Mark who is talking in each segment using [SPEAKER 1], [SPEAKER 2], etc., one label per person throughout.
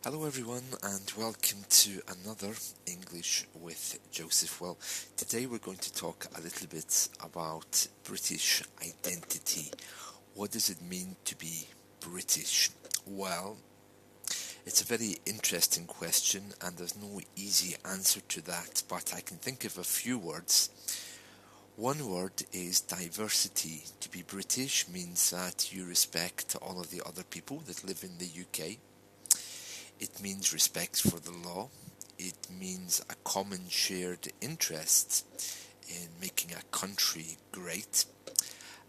[SPEAKER 1] Hello, everyone, and welcome to another English with Joseph. Well, today we're going to talk a little bit about British identity. What does it mean to be British? Well, it's a very interesting question, and there's no easy answer to that, but I can think of a few words. One word is diversity. To be British means that you respect all of the other people that live in the UK. It means respect for the law. It means a common shared interest in making a country great.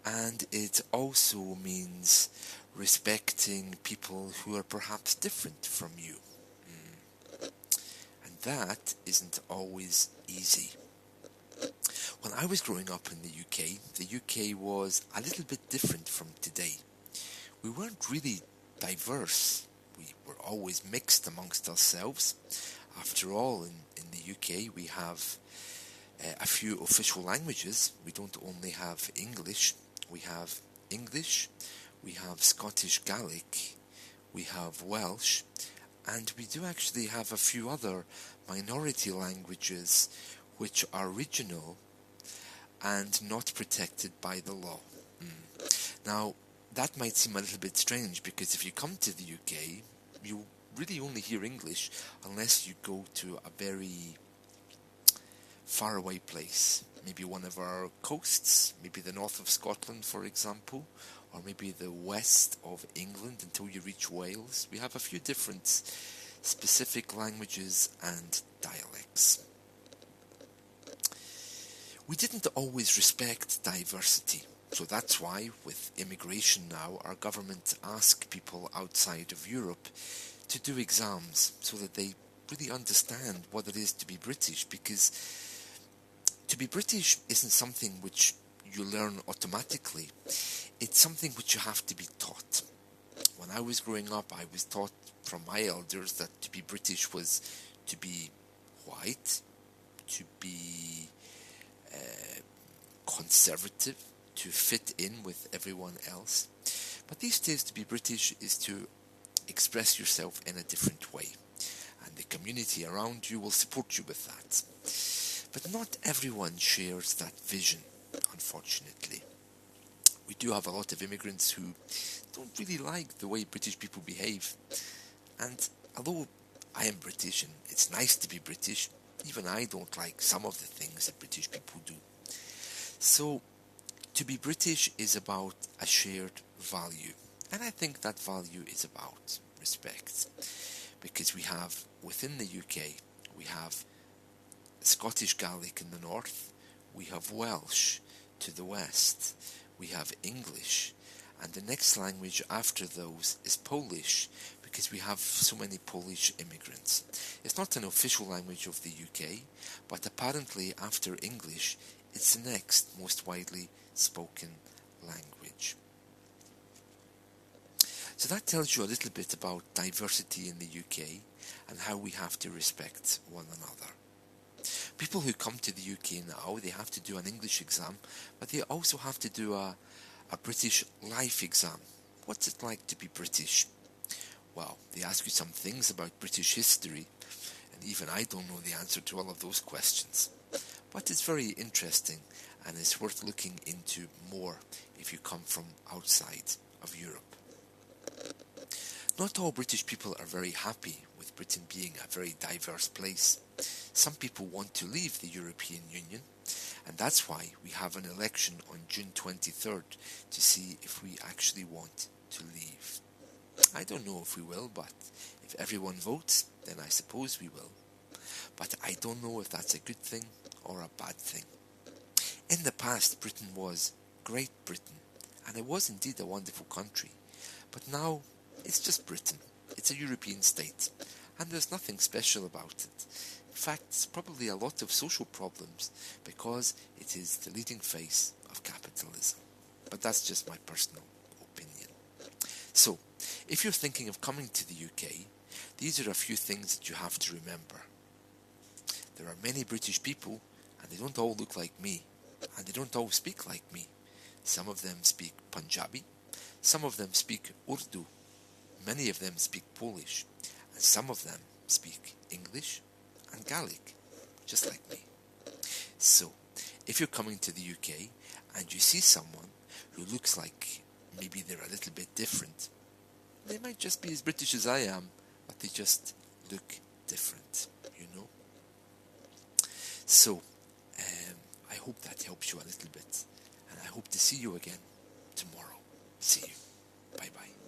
[SPEAKER 1] And it also means respecting people who are perhaps different from you. And that isn't always easy. When I was growing up in the UK was a little bit different from today. We weren't really diverse. We were always mixed amongst ourselves. After all, in the UK, we have a few official languages. We don't only have English, we have English, we have Scottish Gaelic, we have Welsh, and we do actually have a few other minority languages which are regional and not protected by the law. Now, that might seem a little bit strange because if you come to the UK, you really only hear English unless you go to a very faraway place. Maybe one of our coasts, maybe the north of Scotland, for example, or maybe the west of England until you reach Wales. We have a few different specific languages and dialects. We didn't always respect diversity. So that's why, with immigration now, our government asks people outside of Europe to do exams so that they really understand what it is to be British, because to be British isn't something which you learn automatically. It's something which you have to be taught. When I was growing up, I was taught from my elders that to be British was to be white, to be conservative, to fit in with everyone else. But these days, to be British is to express yourself in a different way, and the community around you will support you with that. But not everyone shares that vision, unfortunately. We do have a lot of immigrants who don't really like the way British people behave. And although I am British and it's nice to be British, even I don't like some of the things that British people do. So, to be British is about a shared value, and I think that value is about respect, because we have, within the UK, we have Scottish Gaelic in the north, we have Welsh to the west, we have English, and the next language after those is Polish, because we have so many Polish immigrants. It's not an official language of the UK, but apparently after English, it's the next most widely spoken language. So that tells you a little bit about diversity in the UK and how we have to respect one another. People who come to the UK now, they have to do an English exam, but they also have to do a British life exam. What's it like to be British? Well, they ask you some things about British history, and even I don't know the answer to all of those questions. But it's very interesting, and it's worth looking into more if you come from outside of Europe. Not all British people are very happy with Britain being a very diverse place. Some people want to leave the European Union, and that's why we have an election on June 23rd to see if we actually want to leave. I don't know if we will, but if everyone votes, then I suppose we will. But I don't know if that's a good thing or a bad thing. In the past, Britain was Great Britain, and it was indeed a wonderful country. But now, it's just Britain. It's a European state, and there's nothing special about it. In fact, it's probably a lot of social problems because it is the leading face of capitalism. But that's just my personal opinion. So, if you're thinking of coming to the UK, these are a few things that you have to remember. There are many British people, and they don't all look like me, and they don't all speak like me. Some of them speak Punjabi, some of them speak Urdu, many of them speak Polish, And some of them speak English and Gaelic, just like me. So, if you're coming to the UK and you see someone who looks like maybe they're a little bit different, they might just be as British as I am, but they just look different, you know? So, I hope that helps you a little bit, and I hope to see you again tomorrow. See you. Bye-bye.